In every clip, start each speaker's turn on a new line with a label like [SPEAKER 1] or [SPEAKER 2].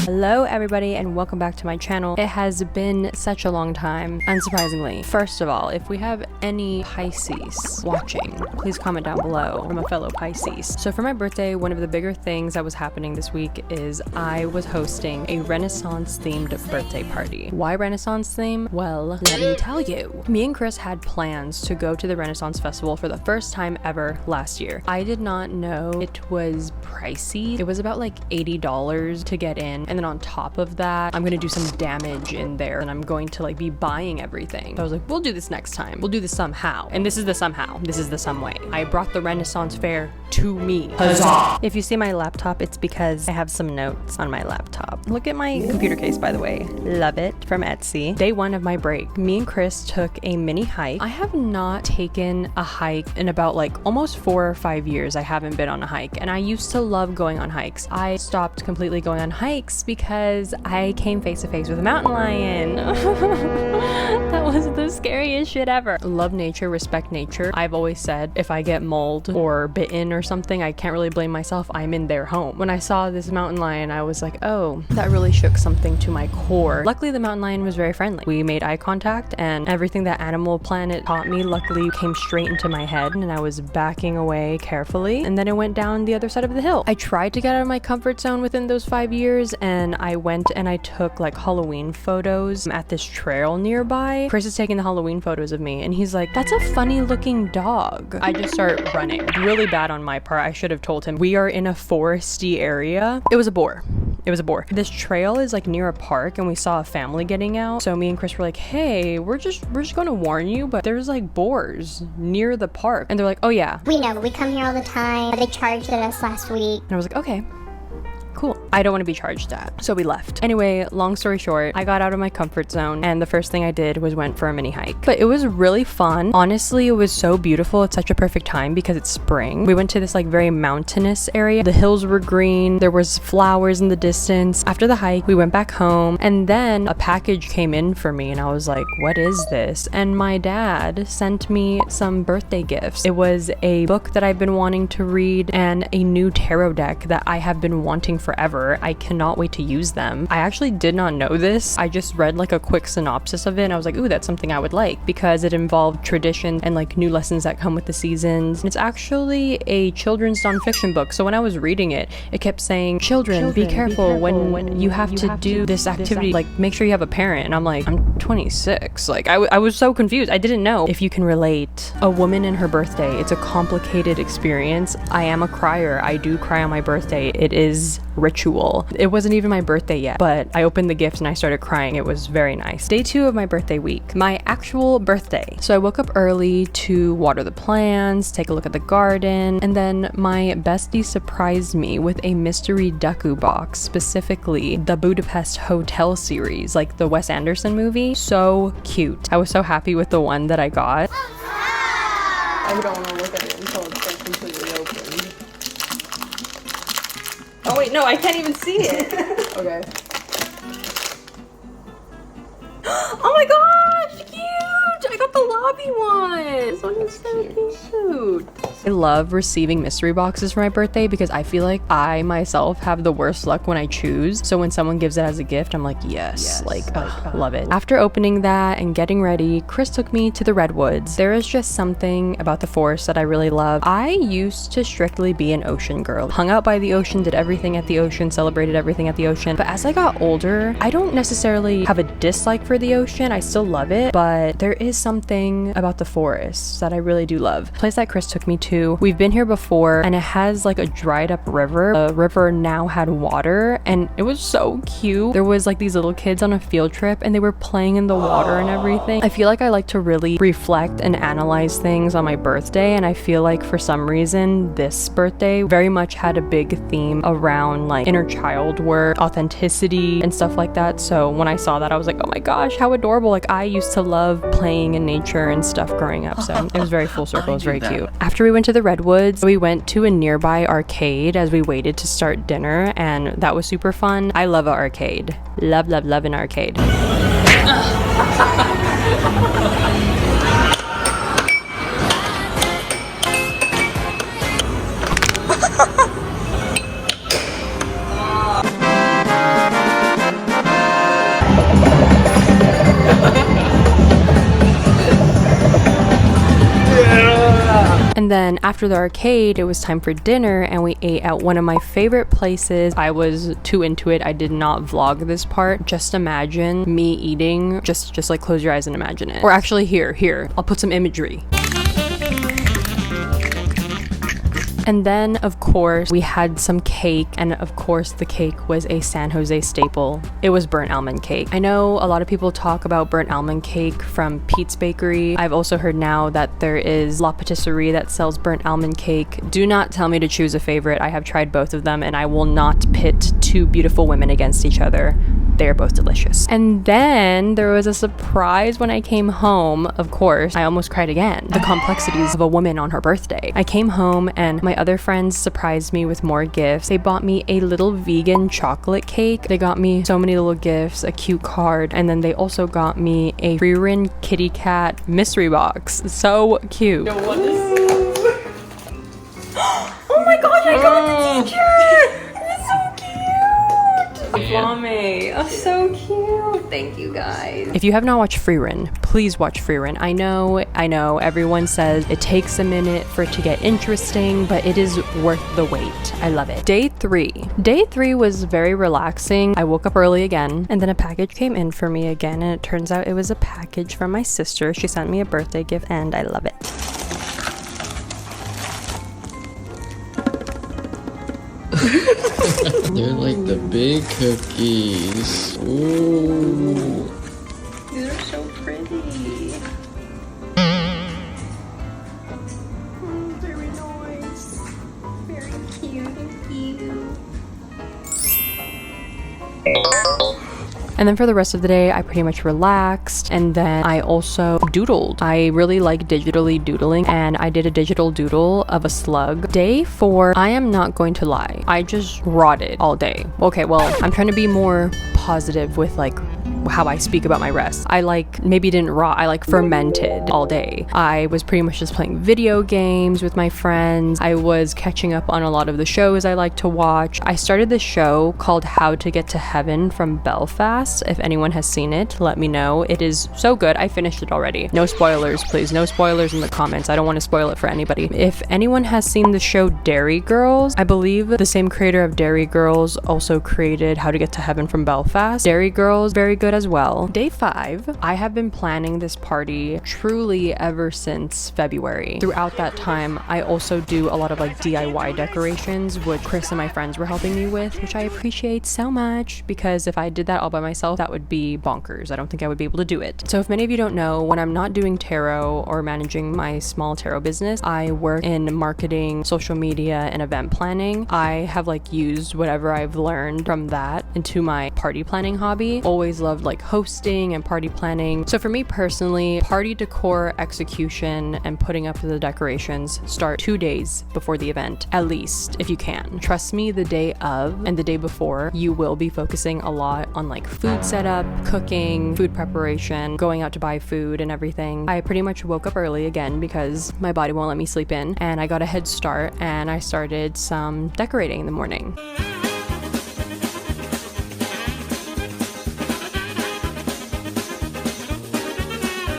[SPEAKER 1] Hello everybody and welcome back to my channel. It has been such a long time, unsurprisingly. First of all, if we have any Pisces watching, please comment down below. I'm a fellow Pisces. So for my birthday, one of the bigger things that was happening this week is I was hosting a Renaissance themed birthday party. Why Renaissance theme? Well, let me tell you. Me and Chris had plans to go to the Renaissance Festival for the first time ever last year. I did not know it was pricey. It was about like $80 to get in, and then on top of that I'm gonna do some damage in there and I'm going to like be buying everything. So I was like, we'll do this next time, we'll do this somehow. And this is the somehow, this is the some way. I brought the Renaissance fair to me. Huzzah! If you see my laptop, it's because I have some notes on my laptop. Look at my computer case, by the way. Love it, from Etsy. Day one of my break, me and Chris took a mini hike. I have not taken a hike in about like almost 4 or 5 years. I haven't been on a hike, and I used to love going on hikes. I stopped completely going on hikes because I came face to face with a mountain lion. That was the scariest shit ever. Love nature, respect nature. I've always said if I get mauled or bitten or something, I can't really blame myself. I'm in their home. When I saw this mountain lion, I was like, oh, that really shook something to my core. Luckily, the mountain lion was very friendly. We made eye contact, and everything that Animal Planet taught me luckily came straight into my head, and I was backing away carefully, and then it went down the other side of the hill. I tried to get out of my comfort zone within those 5 years, and I went and I took like Halloween photos at this trail nearby. Chris is taking the Halloween photos of me, and he's like, that's a funny looking dog. I just start running. Really bad on my part. I should have told him. We are in a foresty area. It was a boar. It was a boar. This trail is like near a park, and we saw a family getting out. So me and Chris were like, hey, we're just gonna warn you, but there's like boars near the park. And they're like, oh yeah.
[SPEAKER 2] We know, we come here all the time. They charged us last week.
[SPEAKER 1] And I was like, okay. Cool. I don't want to be charged that. So we left. Anyway, long story short, I got out of my comfort zone, and the first thing I did was went for a mini hike. But it was really fun. Honestly, it was so beautiful. It's such a perfect time because it's spring. We went to this like very mountainous area. The hills were green. There was flowers in the distance. After the hike, we went back home, and then a package came in for me, and I was like, what is this? And my dad sent me some birthday gifts. It was a book that I've been wanting to read and a new tarot deck that I have been wanting forever. I cannot wait to use them. I actually did not know this. I just read like a quick synopsis of it, and I was like, ooh, that's something I would like, because it involved tradition and like new lessons that come with the seasons. It's actually a children's nonfiction book. So when I was reading it, it kept saying, children, be careful when you have to do this activity. Like, make sure you have a parent. And I'm like, I'm 26. Like, I was so confused. I didn't know. If you can relate, a woman and her birthday, it's a complicated experience. I am a crier. I do cry on my birthday. It is ritual. It wasn't even my birthday yet, but I opened the gift and I started crying. It was very nice. Day 2 of my birthday week, my actual birthday. So I woke up early to water the plants, take a look at the garden, and then my bestie surprised me with a mystery Deku box, specifically the Budapest Hotel series, like the Wes Anderson movie. So cute. I was so happy with the one that I got. I don't want to look at it until it's like completely open. Oh wait, no, I can't even see it. Okay. Oh my gosh, cute! I got the lobby one. This one is so cute. I love receiving mystery boxes for my birthday because I feel like I myself have the worst luck when I choose. So when someone gives it as a gift, I'm like, yes. Love it. After opening that and getting ready, Chris took me to the redwoods. There is just something about the forest that I really love. I used to strictly be an ocean girl. Hung out by the ocean, did everything at the ocean, celebrated everything at the ocean. But as I got older, I don't necessarily have a dislike for the ocean. I still love it, but there is something about the forest that I really do love. The place that Chris took me to, we've been here before, and it has like a dried up river. The river now had water, and it was so cute. There was like these little kids on a field trip, and they were playing in the water and everything. I feel like I like to really reflect and analyze things on my birthday, and I feel like for some reason this birthday very much had a big theme around like inner child work, authenticity, and stuff like that. So when I saw that, I was like, oh my gosh, how adorable. Like, I used to love playing in nature and stuff growing up, so it was very full circle. It was very cute. After we went to the redwoods, we went to a nearby arcade as we waited to start dinner, and that was super fun. I love an arcade. Love an arcade. And then after the arcade, it was time for dinner and we ate at one of my favorite places. I was too into it. I did not vlog this part. Just imagine me eating. Just like close your eyes and imagine it. Or actually here. I'll put some imagery. And then, of course, we had some cake, and of course, the cake was a San Jose staple. It was burnt almond cake. I know a lot of people talk about burnt almond cake from Pete's Bakery. I've also heard now that there is La Patisserie that sells burnt almond cake. Do not tell me to choose a favorite. I have tried both of them, and I will not pit two beautiful women against each other. They are both delicious. And then there was a surprise when I came home. Of course, I almost cried again. The complexities of a woman on her birthday. I came home and my other friends surprised me with more gifts. They bought me a little vegan chocolate cake. They got me so many little gifts, a cute card, and then they also got me a Freerin kitty cat mystery box. So cute. Oh my gosh, I got the teacher! Flame. Oh, so cute. Thank you guys. If you have not watched Freerin, please watch Freerin. I know, everyone says it takes a minute for it to get interesting, but it is worth the wait. I love it. Day 3 was very relaxing. I woke up early again, and then a package came in for me again, and it turns out it was a package from my sister. She sent me a birthday gift, and I love it.
[SPEAKER 3] They're like the big cookies. Ooh.
[SPEAKER 1] These are so pretty. Very nice. Very cute. Thank you. And then for the rest of the day, I pretty much relaxed, and then I also doodled. I really like digitally doodling, and I did a digital doodle of a slug. Day 4, I am not going to lie, I just rotted all day. Okay, well, I'm trying to be more positive with like how I speak about my rest. I maybe didn't rot, I fermented all day. I was pretty much just playing video games with my friends. I was catching up on a lot of the shows I like to watch. I started this show called How to Get to Heaven from Belfast. If anyone has seen it, let me know. It is so good. I finished it already. No spoilers, please. No spoilers in the comments. I don't want to spoil it for anybody. If anyone has seen the show Dairy Girls, I believe the same creator of Dairy Girls also created How to Get to Heaven from Belfast. Dairy Girls, very good as well. Day 5, I have been planning this party truly ever since February. Throughout that time, I also do a lot of DIY decorations, which Chris and my friends were helping me with, which I appreciate so much, because if I did that all by myself, that would be bonkers. I don't think I would be able to do it. So if many of you don't know, when I'm not doing tarot or managing my small tarot business, I work in marketing, social media, and event planning. I have used whatever I've learned from that into my party planning hobby. Always loved hosting and party planning. So for me personally, party decor execution and putting up the decorations start 2 days before the event, at least, if you can. Trust me, the day of and the day before, you will be focusing a lot on food setup, cooking, food preparation, going out to buy food and everything. I pretty much woke up early again because my body won't let me sleep in, and I got a head start and I started some decorating in the morning.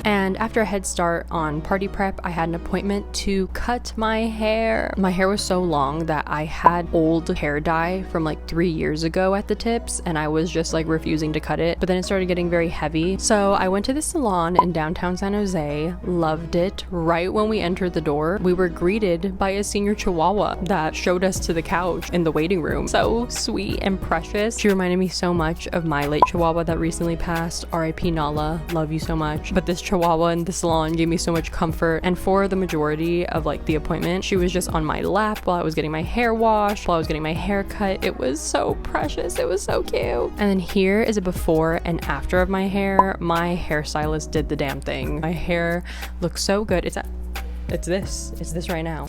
[SPEAKER 1] And after a head start on party prep, I had an appointment to cut my hair. My hair was so long that I had old hair dye from 3 years ago at the tips, and I was just refusing to cut it. But then it started getting very heavy. So I went to the salon in downtown San Jose, loved it. Right when we entered the door, we were greeted by a senior chihuahua that showed us to the couch in the waiting room. So sweet and precious. She reminded me so much of my late chihuahua that recently passed. R.I.P. Nala, love you so much. But this chihuahua in the salon gave me so much comfort, and for the majority of the appointment, she was just on my lap while I was getting my hair washed, while I was getting my hair cut. It was so precious. It was so cute. And then here is a before and after of my hair. My hairstylist did the damn thing. My hair looks so good. It's this right now.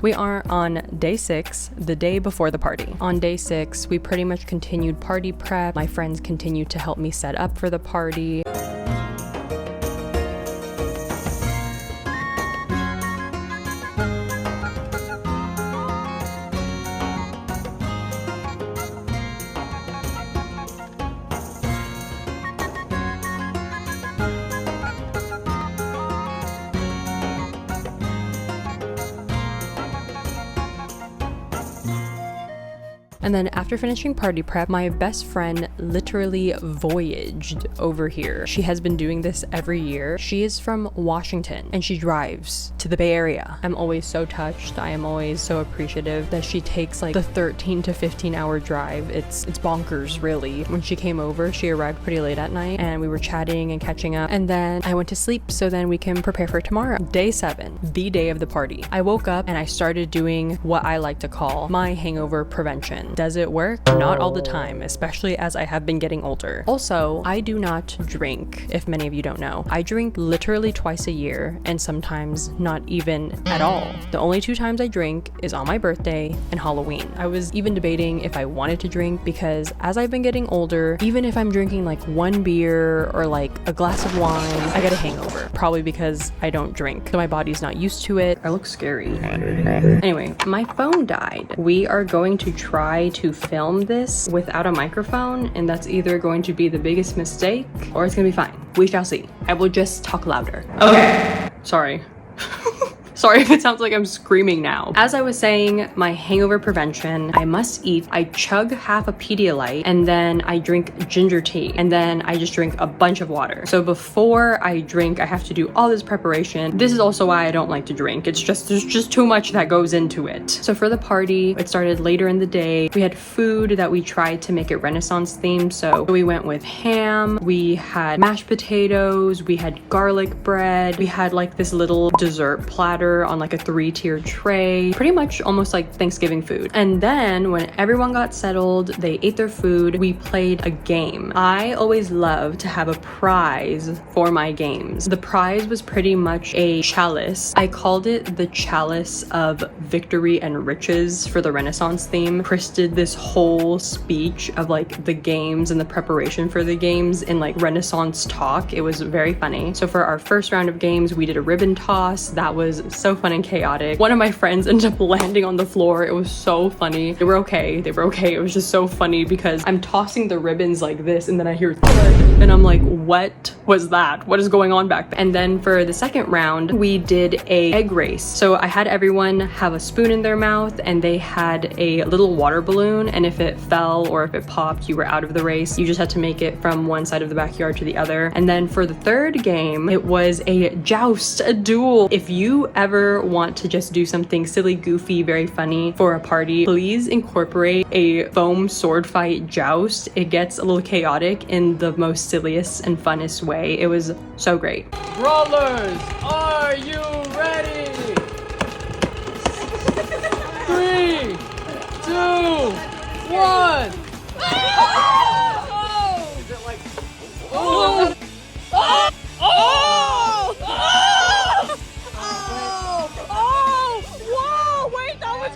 [SPEAKER 1] We are on day 6, the day before the party. On day 6, we pretty much continued party prep. My friends continued to help me set up for the party. And then after finishing party prep, my best friend literally voyaged over here. She has been doing this every year. She is from Washington and she drives to the Bay Area. I'm always so touched. I am always so appreciative that she takes like the 13 to 15 hour drive. It's bonkers, really. When she came over, she arrived pretty late at night and we were chatting and catching up, and then I went to sleep so then we can prepare for tomorrow. Day 7, the day of the party. I woke up and I started doing what I like to call my hangover prevention. Does it work? Not all the time, especially as I have been getting older. Also, I do not drink, if many of you don't know. I drink literally twice a year and sometimes not even at all. The only 2 times I drink is on my birthday and Halloween. I was even debating if I wanted to drink because as I've been getting older, even if I'm drinking like 1 beer or like a glass of wine, I get a hangover. Probably because I don't drink. So my body's not used to it. I look scary. Anyway, my phone died. We are going to try to film this without a microphone, and that's either going to be the biggest mistake or it's gonna be fine. We shall see. I will just talk louder. Okay. Sorry. Sorry if it sounds like I'm screaming now. As I was saying, my hangover prevention, I must eat. I chug half a Pedialyte and then I drink ginger tea and then I just drink a bunch of water. So before I drink, I have to do all this preparation. This is also why I don't like to drink. There's just too much that goes into it. So for the party, it started later in the day. We had food that we tried to make it Renaissance themed. So we went with ham, we had mashed potatoes, we had garlic bread, we had like this little dessert platter on like a 3-tier tray, pretty much almost like Thanksgiving food. And then when everyone got settled, they ate their food, we played a game. I always love to have a prize for my games. The prize was pretty much a chalice. I called it the Chalice of Victory and Riches for the Renaissance theme. Chris did this whole speech of like the games and the preparation for the games in like Renaissance talk. It was very funny. So for our first round of games, we did a ribbon toss. That was so fun and chaotic. One of my friends ended up landing on the floor. It was so funny. They were okay. It was just so funny because I'm tossing the ribbons like this and then I hear thud and I'm like, what was that? What is going on back there? And then for the second round, we did a egg race. So I had everyone have a spoon in their mouth and they had a little water balloon, and if it fell or if it popped, you were out of the race. You just had to make it from one side of the backyard to the other. And then for the third game, it was a joust, a duel. If you ever want to just do something silly, goofy, very funny for a party, please incorporate a foam sword fight joust. It gets a little chaotic in the most silliest and funnest way. It was so great.
[SPEAKER 3] Brawlers, are you ready? 3, 2, 1. Oh! Is it like... Oh! Oh! Oh! Oh! Oh! Whoa! Wait, that was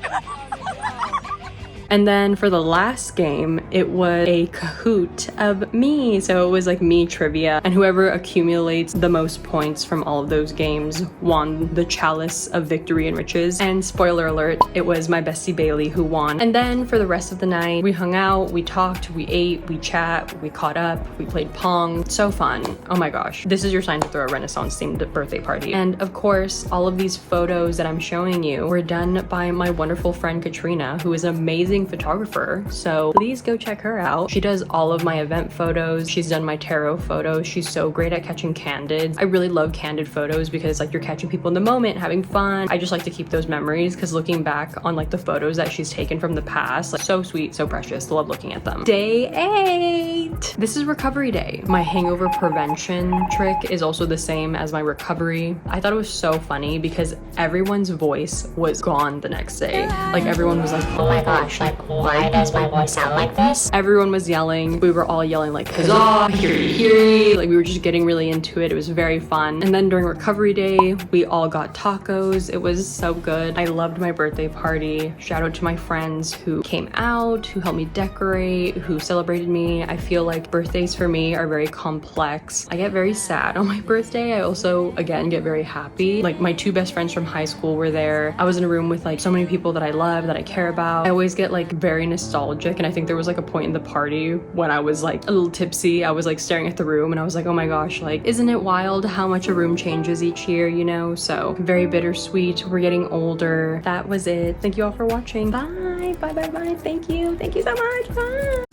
[SPEAKER 1] And then for the last game, it was a Kahoot of me. So it was like me trivia, and whoever accumulates the most points from all of those games won the Chalice of Victory and Riches. And spoiler alert, it was my bestie Bailey who won. And then for the rest of the night, we hung out, we talked, we ate, we chat, we caught up, we played Pong. So fun. Oh my gosh. This is your sign to throw a Renaissance themed birthday party. And of course, all of these photos that I'm showing you were done by my wonderful friend Katrina, who is an amazing photographer. So please go check her out. She does all of my event photos. She's done my tarot photos. She's so great at catching candid. I really love candid photos because like you're catching people in the moment, having fun. I just like to keep those memories because looking back on like the photos that she's taken from the past, like so sweet, so precious. Love looking at them. Day 8. This is recovery day. My hangover prevention trick is also the same as my recovery. I thought it was so funny because everyone's voice was gone the next day. Like everyone was like,
[SPEAKER 2] Oh my gosh, like why does my voice sound like this?
[SPEAKER 1] Everyone was yelling. We were all yelling like, huzzah, hear. Like we were just getting really into it. It was very fun. And then during recovery day, we all got tacos. It was so good. I loved my birthday party. Shout out to my friends who came out, who helped me decorate, who celebrated me. I feel like birthdays for me are very complex. I get very sad on my birthday. I also, again, get very happy. Like my 2 best friends from high school were there. I was in a room with like so many people that I love, that I care about. I always get like very nostalgic, and I think there was like a a point in the party when I was like a little tipsy. I was like staring at the room and I was like, oh my gosh, like, isn't it wild how much a room changes each year, you know? So very bittersweet. We're getting older. That was it. Thank you all for watching. Bye, bye, bye, bye. Thank you so much. Bye.